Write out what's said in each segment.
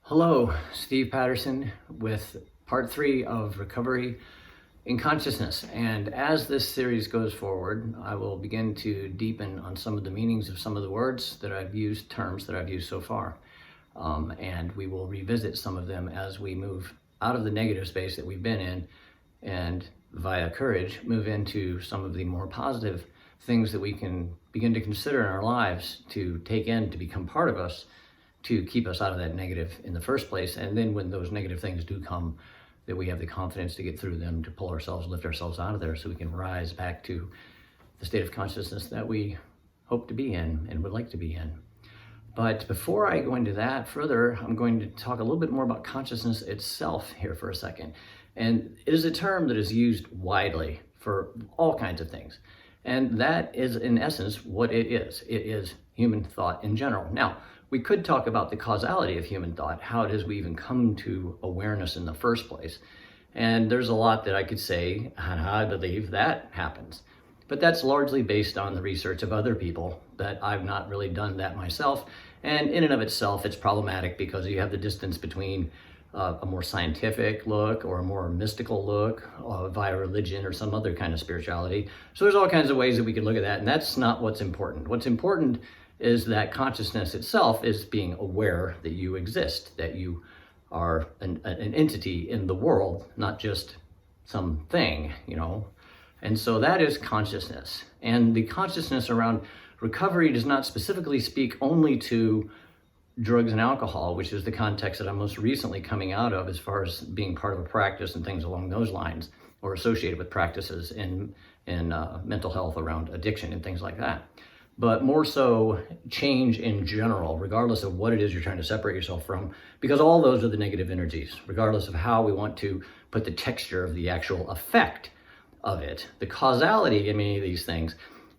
Hello, Steve Patterson with part 3 of Recovery in Consciousness. And as this series goes forward, I will begin to deepen on some of the meanings of some of the words that I've used, terms that I've used so far. And we will revisit some of them as we move out of the negative space that we've been in and via courage move into some of the more positive things that we can begin to consider in our lives to take in, to become part of us, to keep us out of that negative in the first place. And then when those negative things do come, that we have the confidence to get through them, to pull ourselves, lift ourselves out of there so we can rise back to the state of consciousness that we hope to be in and would like to be in. But before I go into that further, I'm going to talk a little bit more about consciousness itself here for a second. And it is a term that is used widely for all kinds of things. And that is, in essence, what it is. It is human thought in general. Now, we could talk about the causality of human thought, how it is we even come to awareness in the first place. And there's a lot that I could say on how I believe that happens. But that's largely based on the research of other people that I've not really done that myself. And in and of itself, it's problematic because you have the distance between a more scientific look or a more mystical look via religion or some other kind of spirituality. So there's all kinds of ways that we can look at that, and that's not what's important. What's important is that consciousness itself is being aware that you exist, that you are an entity in the world, not just some thing, And so that is consciousness. And the consciousness around recovery does not specifically speak only to drugs and alcohol, which is the context that I'm most recently coming out of as far as being part of a practice and things along those lines, or associated with practices in mental health around addiction and things like that. But more so change in general, regardless of what it is you're trying to separate yourself from, because all those are the negative energies, regardless of how we want to put the texture of the actual effect of it. The causality in many of these things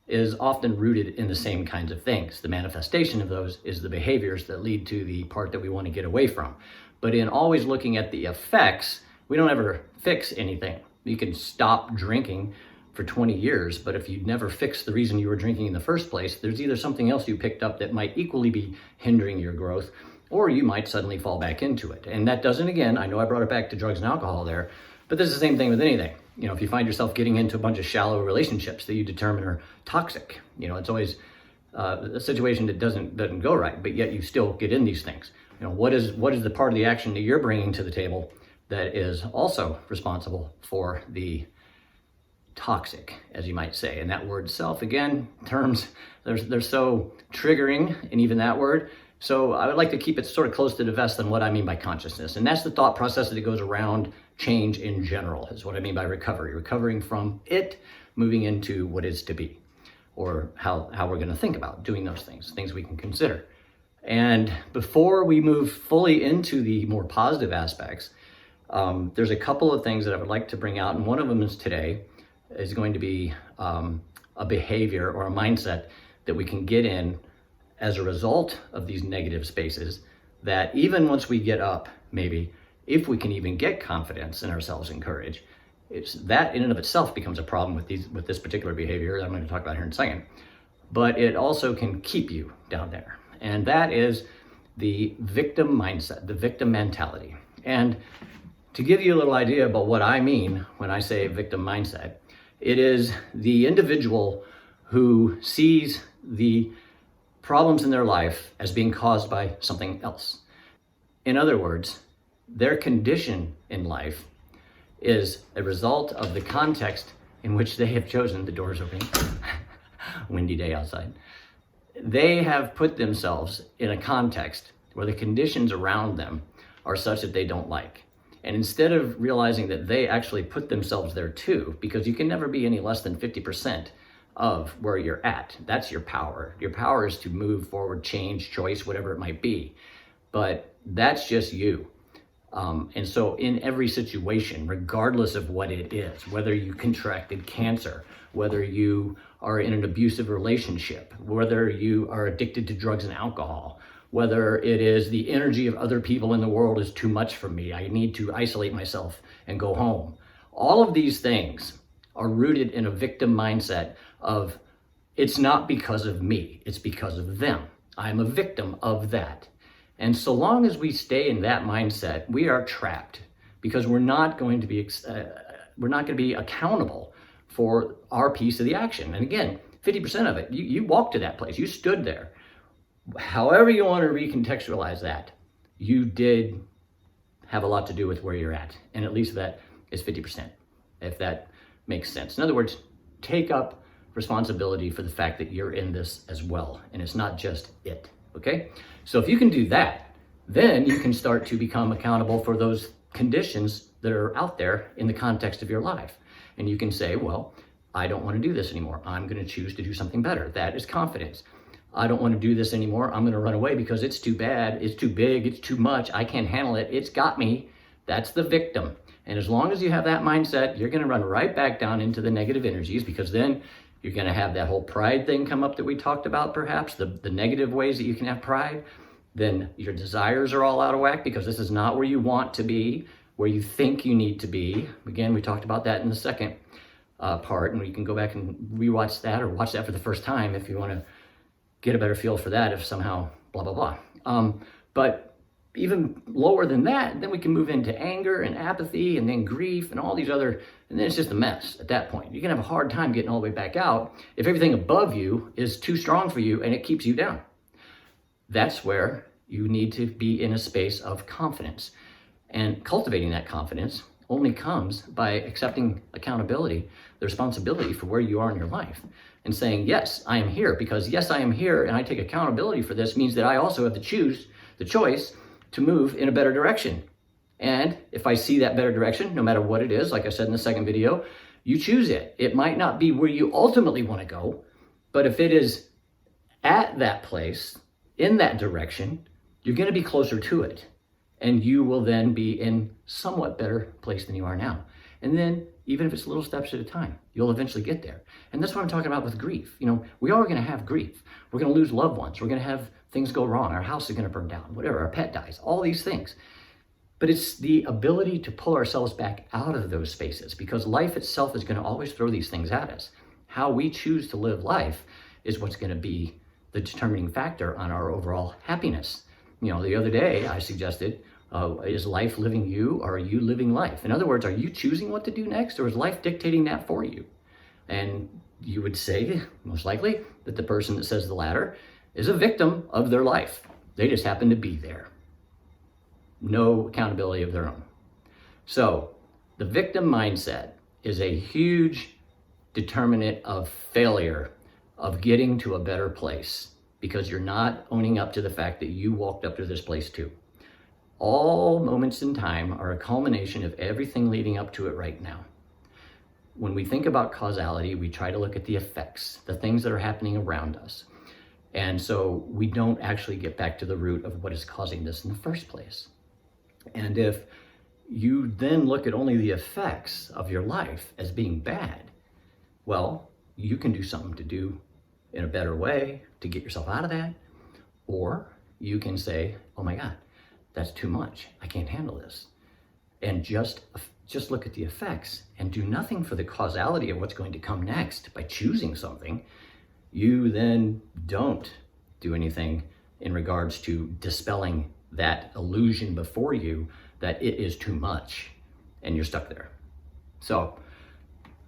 is often rooted in the same kinds of things. The manifestation of those is the behaviors that lead to the part that we want to get away from. But in always looking at the effects, we don't ever fix anything. You can stop drinking for 20 years, but if you never fix the reason you were drinking in the first place, there's either something else you picked up that might equally be hindering your growth, or you might suddenly fall back into it. And that doesn't, again, I know I brought it back to drugs and alcohol there, but this is the same thing with anything. If you find yourself getting into a bunch of shallow relationships that you determine are toxic, it's always a situation that doesn't go right, but yet you still get in these things. What is the part of the action that you're bringing to the table that is also responsible for the toxic, as you might say? And that word self, again, terms, they're so triggering, and even that word. So I would like to keep it sort of close to the vest on what I mean by consciousness. And that's the thought process that goes around change in general, is what I mean by recovery. Recovering from it, moving into what is to be, or how we're going to think about doing those things we can consider. And before we move fully into the more positive aspects, there's a couple of things that I would like to bring out. And one of them is today is going to be a behavior or a mindset that we can get in as a result of these negative spaces, that even once we get up, maybe, if we can even get confidence in ourselves and courage, it's that in and of itself becomes a problem with this particular behavior that I'm going to talk about here in a second. But it also can keep you down there. And that is the victim mindset, the victim mentality. And to give you a little idea about what I mean when I say victim mindset, it is the individual who sees the problems in their life as being caused by something else. In other words, their condition in life is a result of the context in which they have chosen. The doors open, windy day outside. They have put themselves in a context where the conditions around them are such that they don't like. And instead of realizing that they actually put themselves there too, because you can never be any less than 50% of where you're at. That's your power. Your power is to move forward, change, choice, whatever it might be. But that's just you. And so in every situation, regardless of what it is, whether you contracted cancer, whether you are in an abusive relationship, whether you are addicted to drugs and alcohol, whether it is the energy of other people in the world is too much for me, I need to isolate myself and go home. All of these things are rooted in a victim mindset of, it's not because of me, it's because of them. I'm a victim of that. And so long as we stay in that mindset, we are trapped because we're not going to be accountable for our piece of the action. And again, 50% of it, you walked to that place, you stood there. However you want to recontextualize that, you did have a lot to do with where you're at least that is 50%, if that makes sense. In other words, take up responsibility for the fact that you're in this as well, and it's not just it, okay? So if you can do that, then you can start to become accountable for those conditions that are out there in the context of your life. And you can say, well, I don't want to do this anymore. I'm going to choose to do something better. That is confidence. I don't want to do this anymore. I'm going to run away because it's too bad, it's too big, it's too much, I can't handle it, it's got me. That's the victim. And as long as you have that mindset, you're going to run right back down into the negative energies, because then you're going to have that whole pride thing come up that we talked about, perhaps, the negative ways that you can have pride. Then your desires are all out of whack because this is not where you want to be, where you think you need to be. Again, we talked about that in the second part, and you can go back and rewatch that or watch that for the first time if you want to get a better feel for that, if somehow blah, blah, blah. But even lower than that, then we can move into anger and apathy and then grief and all these other, and then it's just a mess at that point. You're gonna have a hard time getting all the way back out if everything above you is too strong for you and it keeps you down. That's where you need to be in a space of confidence. And cultivating that confidence only comes by accepting accountability, the responsibility for where you are in your life, and saying, yes, I am here, because yes, I am here and I take accountability for this means that I also have the choice to move in a better direction. And if I see that better direction, no matter what it is, like I said in the second video, you choose it. It might not be where you ultimately want to go, but if it is at that place, in that direction, you're going to be closer to it. And you will then be in somewhat better place than you are now. And then, even if it's little steps at a time, you'll eventually get there. And that's what I'm talking about with grief. You know, we are going to have grief. We're going to lose loved ones. We're going to have things go wrong. Our house is going to burn down, whatever, our pet dies, all these things. But it's the ability to pull ourselves back out of those spaces, because life itself is going to always throw these things at us. How we choose to live life is what's going to be the determining factor on our overall happiness. You know, the other day I suggested, is life living you, or are you living life? In other words, are you choosing what to do next, or is life dictating that for you? And you would say, most likely, that the person that says the latter is a victim of their life. They just happen to be there. No accountability of their own. So the victim mindset is a huge determinant of failure of getting to a better place, because you're not owning up to the fact that you walked up to this place too. All moments in time are a culmination of everything leading up to it right now. When we think about causality, we try to look at the effects, the things that are happening around us. And so we don't actually get back to the root of what is causing this in the first place. And if you then look at only the effects of your life as being bad, well, you can do something to do in a better way to get yourself out of that. Or you can say, oh my God, that's too much. I can't handle this. And just look at the effects and do nothing for the causality of what's going to come next by choosing something. You then don't do anything in regards to dispelling that illusion before you that it is too much and you're stuck there. So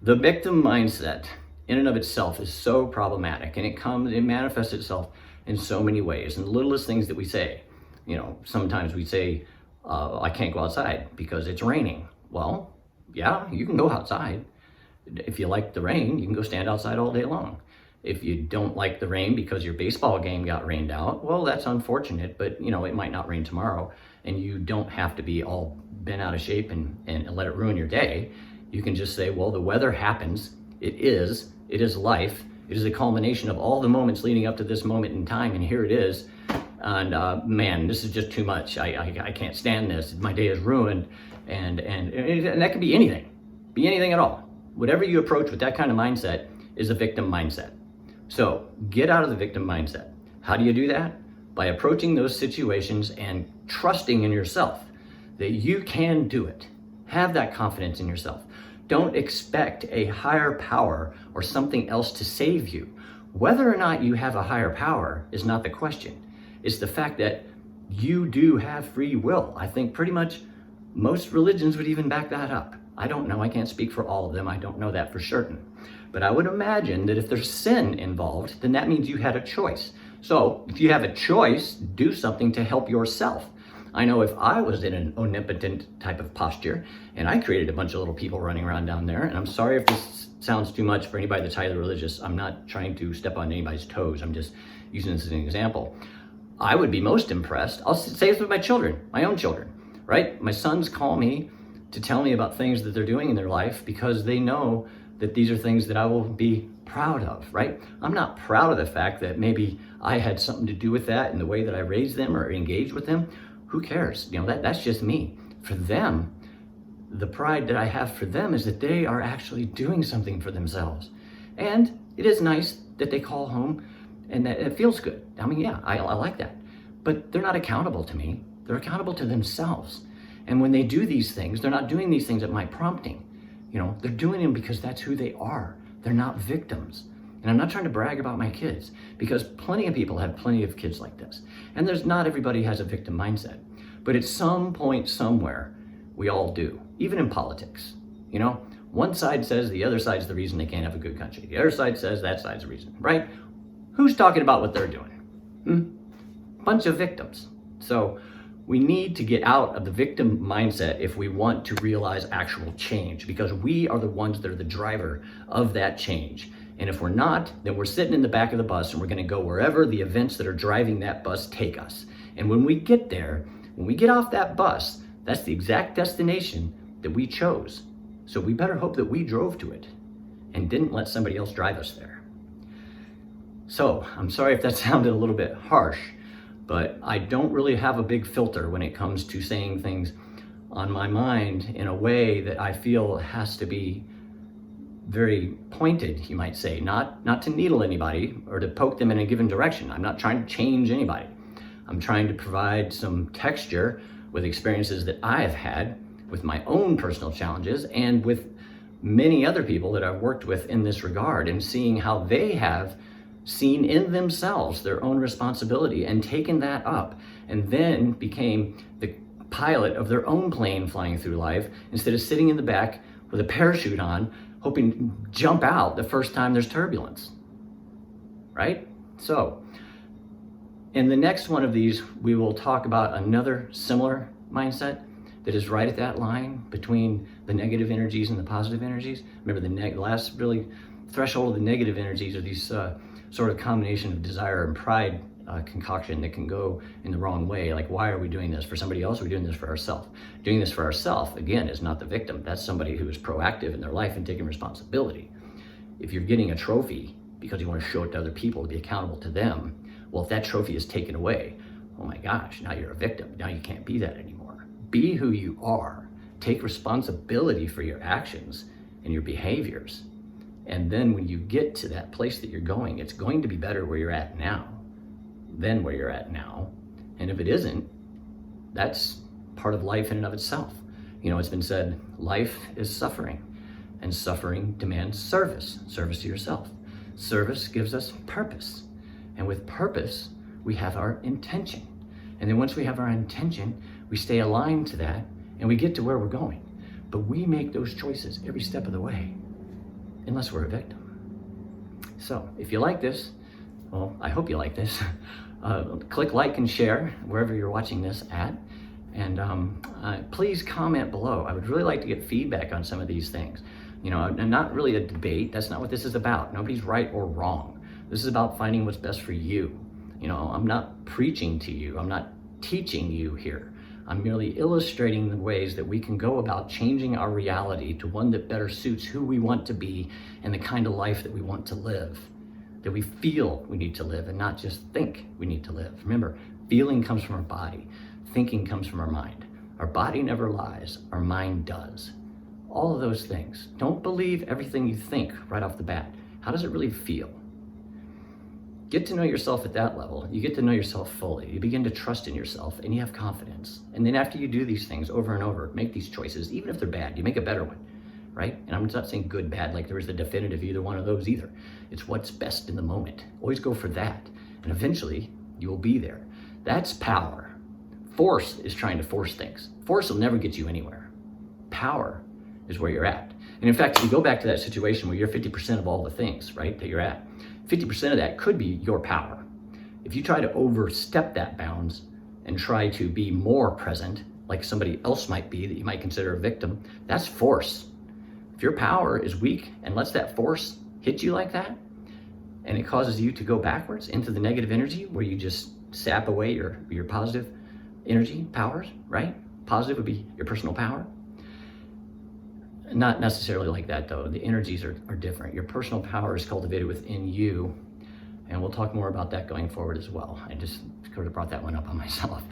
the victim mindset in and of itself is so problematic, and it manifests itself in so many ways. And the littlest things that we say, you know, sometimes we say, I can't go outside because it's raining. Well, yeah, you can go outside. If you like the rain, you can go stand outside all day long. If you don't like the rain because your baseball game got rained out, well, that's unfortunate, but you know, it might not rain tomorrow, and you don't have to be all bent out of shape and let it ruin your day. You can just say, well, the weather happens. It is life. It is a culmination of all the moments leading up to this moment in time, and here it is. And man, this is just too much. I can't stand this. My day is ruined. And that could be anything at all. Whatever you approach with that kind of mindset is a victim mindset. So get out of the victim mindset. How do you do that? By approaching those situations and trusting in yourself that you can do it. Have that confidence in yourself. Don't expect a higher power or something else to save you. Whether or not you have a higher power is not the question. It's the fact that you do have free will. I think pretty much most religions would even back that up. I don't know, I can't speak for all of them, I don't know that for certain. But I would imagine that if there's sin involved, then that means you had a choice. So if you have a choice, do something to help yourself. I know if I was in an omnipotent type of posture and I created a bunch of little people running around down there, and I'm sorry if this sounds too much for anybody that's highly religious, I'm not trying to step on anybody's toes, I'm just using this as an example. I would be most impressed, I'll say this with my children, my own children, right? My sons call me to tell me about things that they're doing in their life because they know that these are things that I will be proud of, right? I'm not proud of the fact that maybe I had something to do with that in the way that I raised them or engaged with them. Who cares? You know, that's just me. For them, the pride that I have for them is that they are actually doing something for themselves. And it is nice that they call home and that it feels good. I mean, yeah, I like that. But they're not accountable to me. They're accountable to themselves. And when they do these things, they're not doing these things at my prompting. You know, they're doing them because that's who they are. They're not victims. And I'm not trying to brag about my kids because plenty of people have plenty of kids like this. And not everybody has a victim mindset. But at some point somewhere, we all do, even in politics. You know, one side says the other side's the reason they can't have a good country. The other side says that side's the reason, right? Who's talking about what they're doing? Bunch of victims. So we need to get out of the victim mindset if we want to realize actual change, because we are the ones that are the driver of that change. And if we're not, then we're sitting in the back of the bus and we're going to go wherever the events that are driving that bus take us. And when we get there, when we get off that bus, that's the exact destination that we chose. So we better hope that we drove to it and didn't let somebody else drive us there. So I'm sorry if that sounded a little bit harsh, but I don't really have a big filter when it comes to saying things on my mind in a way that I feel has to be very pointed, you might say, not to needle anybody or to poke them in a given direction. I'm not trying to change anybody. I'm trying to provide some texture with experiences that I have had with my own personal challenges and with many other people that I've worked with in this regard, and seeing how they have seen in themselves their own responsibility and taken that up and then became the pilot of their own plane flying through life instead of sitting in the back with a parachute on hoping to jump out the first time there's turbulence, right? So in the next one of these, we will talk about another similar mindset that is right at that line between the negative energies and the positive energies. Remember, the last really threshold of the negative energies are these sort of combination of desire and pride concoction that can go in the wrong way. Like, why are we doing this? For somebody else, we're doing this for ourselves. Doing this for ourselves, again, is not the victim. That's somebody who is proactive in their life and taking responsibility. If you're getting a trophy because you want to show it to other people to be accountable to them, well, if that trophy is taken away, oh my gosh, now you're a victim. Now you can't be that anymore. Be who you are. Take responsibility for your actions and your behaviors. And then when you get to that place that you're going, it's going to be better where you're at now than where you're at now. And if it isn't, that's part of life in and of itself. You know, it's been said, life is suffering, and suffering demands service to yourself. Service gives us purpose. And with purpose, we have our intention. And then once we have our intention, we stay aligned to that and we get to where we're going. But we make those choices every step of the way, unless we're a victim. So if you like this, well, I hope you like this, click like and share wherever you're watching this at. And please comment below. I would really like to get feedback on some of these things. You know, and not really a debate. That's not what this is about. Nobody's right or wrong. This is about finding what's best for you. You know, I'm not preaching to you. I'm not teaching you here. I'm merely illustrating the ways that we can go about changing our reality to one that better suits who we want to be and the kind of life that we want to live, that we feel we need to live and not just think we need to live. Remember, feeling comes from our body. Thinking comes from our mind. Our body never lies. Our mind does. All of those things. Don't believe everything you think right off the bat. How does it really feel? Get to know yourself at that level. You get to know yourself fully. You begin to trust in yourself and you have confidence. And then after you do these things over and over, make these choices, even if they're bad, you make a better one, right? And I'm not saying good, bad, like there is the definitive either one of those either. It's what's best in the moment. Always go for that. And eventually you will be there. That's power. Force is trying to force things. Force will never get you anywhere. Power is where you're at. And in fact, if you go back to that situation where you're 50% of all the things, right, that you're at, 50% of that could be your power. If you try to overstep that bounds and try to be more present, like somebody else might be that you might consider a victim, that's force. If your power is weak and lets that force hit you like that, and it causes you to go backwards into the negative energy where you just sap away your positive energy powers, right? Positive would be your personal power. Not necessarily like that though. The energies are different. Your personal power is cultivated within you, and we'll talk more about that going forward as well. I just sort of brought that one up on myself,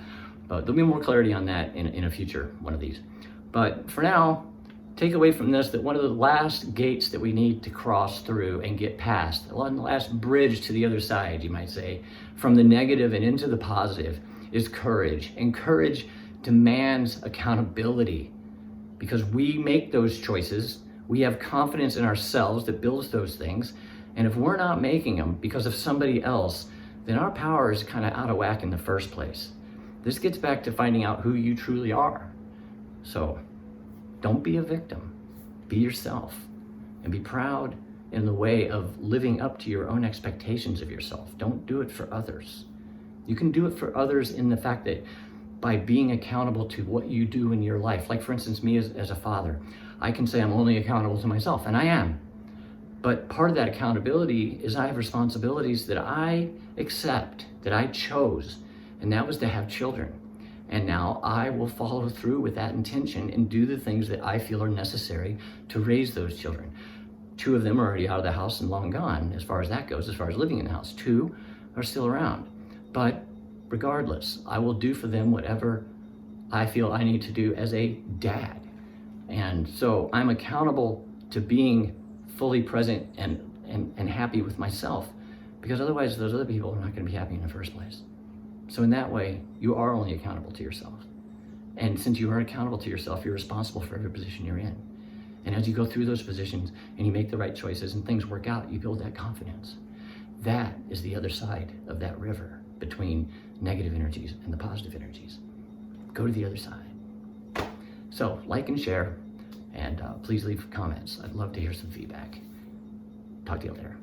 but there'll be more clarity on that in a future one of these. But for now, take away from this that one of the last gates that we need to cross through and get past, the last bridge to the other side, you might say, from the negative and into the positive, is courage. And courage demands accountability, because we make those choices. We have confidence in ourselves that builds those things. And if we're not making them because of somebody else, then our power is kind of out of whack in the first place. This gets back to finding out who you truly are. So don't be a victim. Be yourself, and be proud in the way of living up to your own expectations of yourself. Don't do it for others. You can do it for others in the fact that by being accountable to what you do in your life. Like for instance, me as a father, I can say I'm only accountable to myself, and I am. But part of that accountability is I have responsibilities that I accept, that I chose, and that was to have children. And now I will follow through with that intention and do the things that I feel are necessary to raise those children. 2 of them are already out of the house and long gone as far as that goes, as far as living in the house. 2 are still around. But regardless, I will do for them whatever I feel I need to do as a dad. And so I'm accountable to being fully present and happy with myself, because otherwise those other people are not going to be happy in the first place. So in that way, you are only accountable to yourself. And since you are accountable to yourself, you're responsible for every position you're in. And as you go through those positions and you make the right choices and things work out, you build that confidence. That is the other side of that river between negative energies and the positive energies. Go to the other side. So like and share, and please leave comments. I'd love to hear some feedback. Talk to you later.